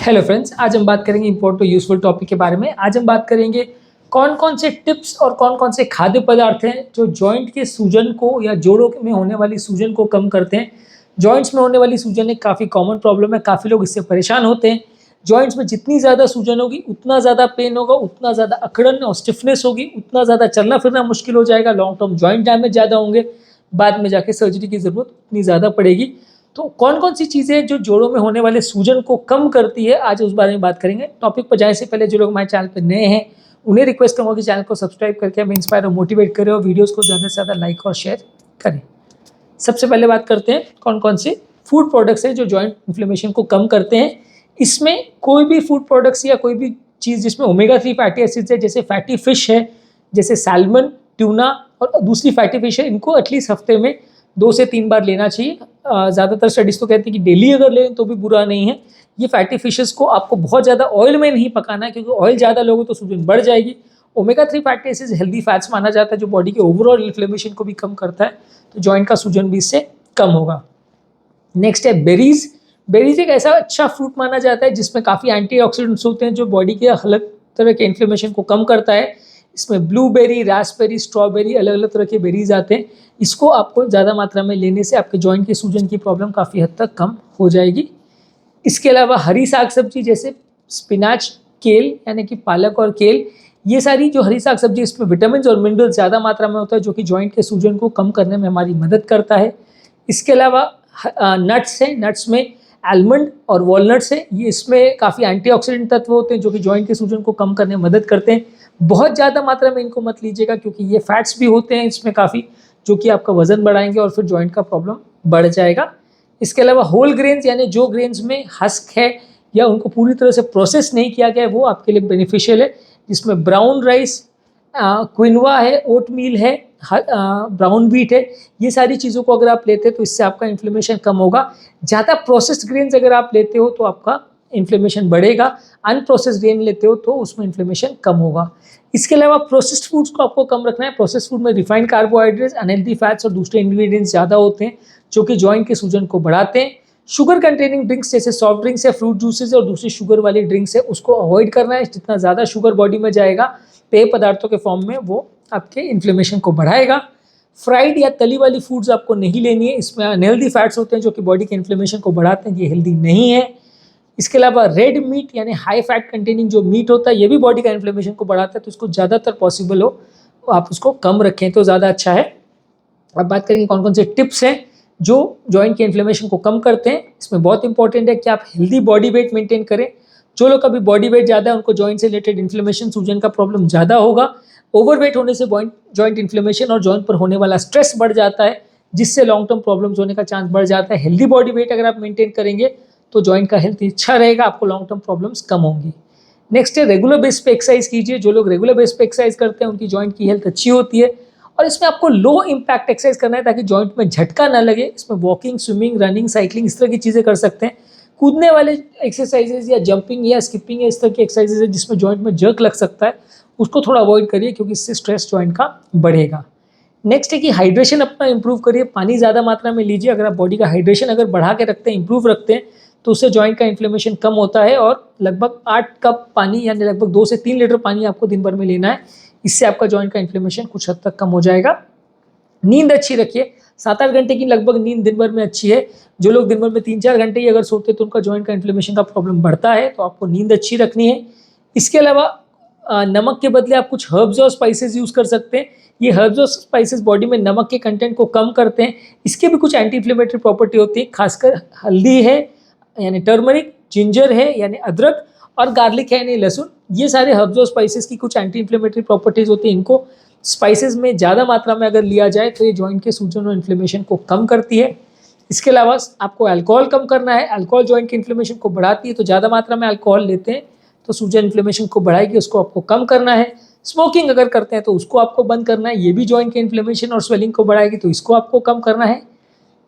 Hello friends, आज हम बात करेंगे इम्पोर्टेंट और यूजफुल टॉपिक के बारे में। आज हम बात करेंगे कौन कौन से टिप्स और कौन कौन से खाद्य पदार्थ हैं जो जॉइंट के सूजन को या जोड़ों में होने वाली सूजन को कम करते हैं। जॉइंट्स में होने वाली सूजन एक काफ़ी कॉमन प्रॉब्लम है, काफ़ी लोग इससे परेशान होते हैं। जॉइंट्स में जितनी ज़्यादा सूजन होगी उतना ज़्यादा पेन होगा, उतना ज़्यादा अकड़न और स्टिफनेस होगी, उतना ज़्यादा चलना फिरना मुश्किल हो जाएगा, लॉन्ग टर्म जॉइंट डैमेज ज़्यादा होंगे, बाद में जाके सर्जरी की ज़रूरत उतनी ज़्यादा पड़ेगी। तो कौन कौन सी चीज़ें जो जोड़ों में होने वाले सूजन को कम करती है, आज उस बारे में बात करेंगे। टॉपिक पर जाने से पहले जो लोग हमारे चैनल पर नए हैं उन्हें रिक्वेस्ट करूँगा कि चैनल को सब्सक्राइब करके हमें इंस्पायर और मोटिवेट करें और वीडियोस को ज़्यादा से ज़्यादा लाइक और शेयर करें। सबसे पहले बात करते हैं कौन कौन से फूड प्रोडक्ट्स हैं जो जॉइंट इन्फ्लेमेशन को कम करते हैं। इसमें कोई भी फूड प्रोडक्ट्स या कोई भी चीज़ जिसमें ओमेगा 3 फैटी एसिड्स है, जैसे फैटी फिश है, जैसे सैल्मन, ट्यूना और दूसरी फैटी फिश है, इनको एटलीस्ट हफ्ते में 2 से 3 बार लेना चाहिए। ज़्यादातर स्टडीज़ तो कहती है कि डेली अगर लें तो भी बुरा नहीं है। ये फैटी फिशेस को आपको बहुत ज़्यादा ऑयल में नहीं पकाना है, क्योंकि ऑयल ज़्यादा लोगे तो सूजन बढ़ जाएगी। Omega 3 fatty acids healthy fats माना जाता है, जो बॉडी के ओवरऑल इन्फ्लेमेशन को भी कम करता है, तो जॉइंट का सूजन भी इससे कम होगा। नेक्स्ट है बेरीज। बेरीज एक ऐसा अच्छा फ्रूट माना जाता है जिसमें काफ़ी एंटीऑक्सीडेंट्स होते हैं, जो बॉडी के अलग तरह के इन्फ्लेमेशन को कम करता है। इसमें ब्लूबेरी, रास्पबेरी, स्ट्रॉबेरी, अलग अलग तरह के बेरीज आते हैं। इसको आपको ज़्यादा मात्रा में लेने से आपके जॉइंट के सूजन की प्रॉब्लम काफ़ी हद तक कम हो जाएगी। इसके अलावा हरी साग सब्जी जैसे स्पिनाच, केल यानी कि पालक और केल, ये सारी जो हरी साग सब्जी, इसमें विटामिन और मिनरल ज़्यादा मात्रा में होता है, जो कि जॉइंट के सूजन को कम करने में हमारी मदद करता है। इसके अलावा नट्स हैं, नट्स में आलमंड और वॉलनट्स हैं, ये इसमें काफ़ी एंटीऑक्सीडेंट तत्व होते हैं जो कि जॉइंट के सूजन को कम करने में मदद करते हैं। बहुत ज़्यादा मात्रा में इनको मत लीजिएगा, क्योंकि ये फैट्स भी होते हैं इसमें काफ़ी, जो कि आपका वजन बढ़ाएंगे और फिर जॉइंट का प्रॉब्लम बढ़ जाएगा। इसके अलावा होल ग्रेन्स यानी जो ग्रेन्स में हस्क है या उनको पूरी तरह से प्रोसेस नहीं किया गया है, वो आपके लिए बेनिफिशियल है, जिसमें ब्राउन राइस, क्विनोआ है, ओटमील है, ब्राउन व्हीट है। ये सारी चीज़ों को अगर आप लेते हैं तो इससे आपका इन्फ्लेमेशन कम होगा। ज़्यादा प्रोसेस्ड ग्रेन्स अगर आप लेते हो तो आपका इन्फ्लेमेशन बढ़ेगा, अनप्रोसेस्ड ग्रेन लेते हो तो उसमें इन्फ्लेमेशन कम होगा। इसके अलावा प्रोसेस्ड फूड्स को आपको कम रखना है। प्रोसेस्ड फूड में रिफाइंड कार्बोहाइड्रेट्स, अनहेल्दी फैट्स और दूसरे इंग्रेडिएंट्स ज़्यादा होते हैं, जो कि जॉइंट के सूजन को बढ़ाते हैं। शुगर कंटेनिंग ड्रिंक्स जैसे सॉफ्ट ड्रिंक्स या फ्रूट जूसेस और दूसरी शुगर वाली ड्रिंक्स है, उसको अवॉइड करना है। जितना ज़्यादा शुगर बॉडी में जाएगा पेय पदार्थों के फॉर्म में, वो आपके इन्फ्लेमेशन को बढ़ाएगा। फ्राइड या तली वाली फूड्स आपको नहीं लेनी है, इसमें अनहेल्दी फैट्स होते हैं जो कि बॉडी के इन्फ्लेमेशन को बढ़ाते हैं, ये हेल्दी नहीं है। इसके अलावा रेड मीट यानी हाई फैट कंटेनिंग जो मीट होता है, ये भी बॉडी का इन्फ्लेमेशन को बढ़ाता है, तो उसको ज़्यादातर पॉसिबल हो आप उसको कम रखें तो ज़्यादा अच्छा है। अब बात करेंगे कौन कौन से टिप्स हैं जो जॉइंट के इन्फ्लेमेशन को कम करते हैं। इसमें बहुत इंपॉर्टेंट है कि आप हेल्दी बॉडी वेट मेंटेन करें। जो लोग अभी बॉडी वेट ज़्यादा है उनको जॉइंट से रिलेटेड इन्फ्लेमेशन, सूजन का प्रॉब्लम ज़्यादा होगा। ओवरवेट होने से जॉइंट इन्फ्लेमेशन और जॉइंट पर होने वाला स्ट्रेस बढ़ जाता है, जिससे लॉन्ग टर्म प्रॉब्लम्स होने का चांस बढ़ जाता है। हेल्दी बॉडी वेट अगर आप मेंटेन करेंगे तो जॉइंट का हेल्थ अच्छा रहेगा, आपको लॉन्ग टर्म प्रॉब्लम्स कम होंगी। नेक्स्ट है रेगुलर बेस पे एक्सरसाइज कीजिए। जो लोग रेगुलर बेस पे एक्सरसाइज करते हैं उनकी जॉइंट की हेल्थ अच्छी होती है। और इसमें आपको लो इम्पैक्ट एक्सरसाइज करना है ताकि जॉइंट में झटका ना लगे। इसमें वॉकिंग, स्विमिंग, रनिंग, साइकिलिंग, इस तरह की चीज़ें कर सकते हैं। कूदने वाले एक्सरसाइजेज या जंपिंग या स्किपिंग या इस तरह की एक्सरसाइजेज है जिसमें जॉइंट में जर्क लग सकता है, उसको थोड़ा अवॉइड करिए, क्योंकि इससे स्ट्रेस जॉइंट का बढ़ेगा। नेक्स्ट है कि हाइड्रेशन अपना इंप्रूव करिए। पानी ज़्यादा मात्रा में लीजिए। अगर आप बॉडी का हाइड्रेशन अगर बढ़ा के रखते हैं, इंप्रूव रखते हैं, तो उससे जॉइंट का इन्फ्लेमेशन कम होता है। और लगभग 8 कप पानी यानी लगभग 2 से 3 लीटर पानी आपको दिन भर में लेना है। इससे आपका जॉइंट का इन्फ्लेमेशन कुछ हद तक कम हो जाएगा। नींद अच्छी रखिए। 7-8 घंटे की लगभग नींद दिन भर में अच्छी है। जो लोग दिन भर में 3-4 घंटे ही अगर सोते हैं तो उनका जॉइंट का इन्फ्लेमेशन का प्रॉब्लम बढ़ता है, तो आपको नींद अच्छी रखनी है। इसके अलावा नमक के बदले आप कुछ हर्ब्स और स्पाइसेस यूज़ कर सकते हैं। ये हर्ब्स और स्पाइसेस बॉडी में नमक के कंटेंट को कम करते हैं। इसके भी कुछ एंटी इन्फ्लेमेटरी प्रॉपर्टी होती है। खासकर हल्दी है यानी टर्मरिक, जिंजर है यानी अदरक, और गार्लिक है यानी लहसुन, ये सारे हर्ब्स और स्पाइसेस की कुछ एंटी इन्फ्लेमेटरी प्रॉपर्टीज होती हैं। इनको स्पाइसेस में ज़्यादा मात्रा में अगर लिया जाए तो ये जॉइंट के सूजन और इन्फ्लेमेशन को कम करती है। इसके अलावा आपको अल्कोहल कम करना है। अल्कोहल जॉइंट के इन्फ्लेमेशन को बढ़ाती है, तो ज़्यादा मात्रा में अल्कोहल लेते हैं तो सूजन इन्फ्लेमेशन को बढ़ाएगी, उसको आपको कम करना है। स्मोकिंग अगर करते हैं तो उसको आपको बंद करना है, ये भी जॉइंट के इन्फ्लेमेशन और स्वेलिंग को बढ़ाएगी, तो इसको आपको कम करना है।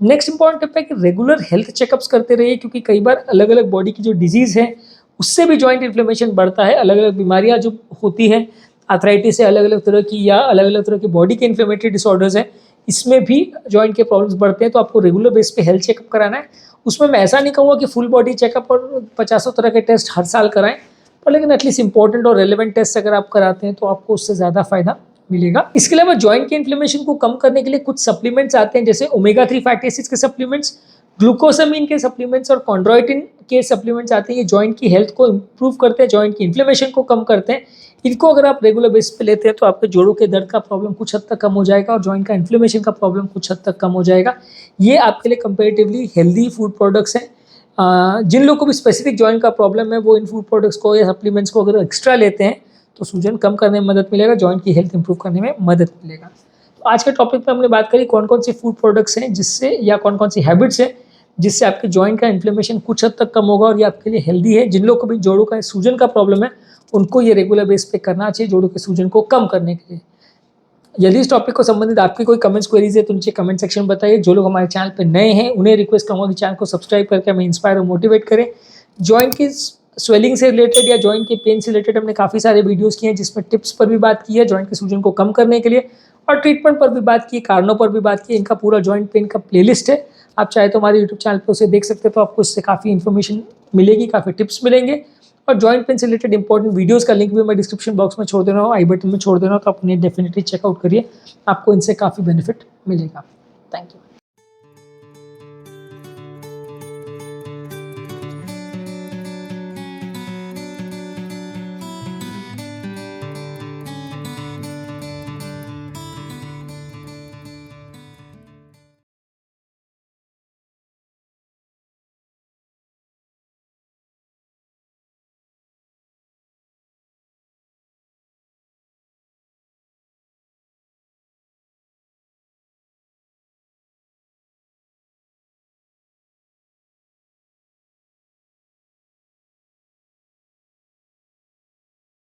नेक्स्ट इंपॉर्टेंट टिप है कि रेगुलर हेल्थ चेकअप्स करते रहिए, क्योंकि कई बार अलग अलग बॉडी की जो डिजीज़ है उससे भी जॉइंट इन्फ्लेमेशन बढ़ता है। अलग अलग बीमारियां जो होती हैं, आर्थराइटिस है अलग अलग तरह की, या अलग अलग तरह की बॉडी के इन्फ्लेमेटरी डिसऑर्डर्स हैं, इसमें भी जॉइंट के प्रॉब्लम्स बढ़ते हैं। तो आपको रेगुलर बेस पे हेल्थ चेकअप कराना है। उसमें मैं ऐसा नहीं कहूँगा कि फुल बॉडी चेकअप और 50 तरह के टेस्ट हर साल कराएं, पर लेकिन एटलीस्ट इंपॉर्टेंट और रेलेवेंट टेस्ट अगर आप कराते हैं तो आपको उससे ज़्यादा फायदा मिलेगा। इसके अलावा जॉइंट के इन्फ्लेमेशन को कम करने के लिए कुछ सप्लीमेंट्स आते हैं, जैसे ओमेगा 3 फैटी एसिड्स के सप्लीमेंट्स, ग्लूकोसामिन के सप्लीमेंट्स और कॉन्ड्रोइटिन के सप्लीमेंट्स आते हैं। ये जॉइंट की हेल्थ को इंप्रूव करते हैं, जॉइंट की इन्फ्लेमेशन को कम करते हैं। इनको अगर आप रेगुलर बेस पे लेते हैं तो आपके जोड़ों के दर्द का प्रॉब्लम कुछ हद तक कम हो जाएगा और जॉइंट का इन्फ्लेमेशन का प्रॉब्लम कुछ हद तक कम हो जाएगा। ये आपके लिए कंपेरेटिवली हेल्दी फूड प्रोडक्ट्स हैं। जिन लोगों को भी स्पेसिफिक जॉइंट का प्रॉब्लम है वो इन फूड प्रोडक्ट्स को या सप्लीमेंट्स को अगर एक्स्ट्रा लेते हैं तो सूजन कम करने में मदद मिलेगा, जॉइंट की हेल्थ इंप्रूव करने में मदद मिलेगा। तो आज के टॉपिक पे हमने बात करी कौन कौन से फूड प्रोडक्ट्स हैं जिससे, या कौन कौन सी हैबिट्स हैं जिससे आपके जॉइंट का इन्फ्लेमेशन कुछ हद तक कम होगा और ये आपके लिए हेल्दी है। जिन लोगों को भी जोड़ों का सूजन का प्रॉब्लम है उनको ये रेगुलर बेस पे करना चाहिए जोड़ों के सूजन को कम करने के लिए। यदि इस टॉपिक को संबंधित आपकी कोई कमेंट्स क्वेरीज है तो नीचे कमेंट सेक्शन में बताइए। जो लोग हमारे चैनल पे नए हैं उन्हें रिक्वेस्ट करूँगा कि चैनल को सब्सक्राइब करके हमें इंस्पायर और मोटिवेट करें। जॉइंट की स्वेलिंग से रिलेटेड या जॉइंट के पेन से रिलेटेड हमने काफ़ी सारे वीडियोस किए हैं जिसमें टिप्स पर भी बात की है जॉइंट के सूजन को कम करने के लिए, और ट्रीटमेंट पर भी बात की, कारणों पर भी बात की। इनका पूरा जॉइंट पेन का प्लेलिस्ट है, आप चाहे तो हमारे यूट्यूब चैनल पर उसे देख सकते हैं, तो आपको इससे काफ़ी इन्फॉर्मेशन मिलेगी, काफ़ी टिप्स मिलेंगे। और जॉइंट पेन से रिलेटेड इंपॉर्टेंट वीडियोस का लिंक भी मैं डिस्क्रिप्शन बॉक्स में छोड़ दे रहा हूँ, आई बटन में छोड़ दे रहा हूँ, तो आप उन्हें डेफिनेटली चेकआउट करिए, आपको इनसे काफ़ी बेनिफिट मिलेगा। Thank you.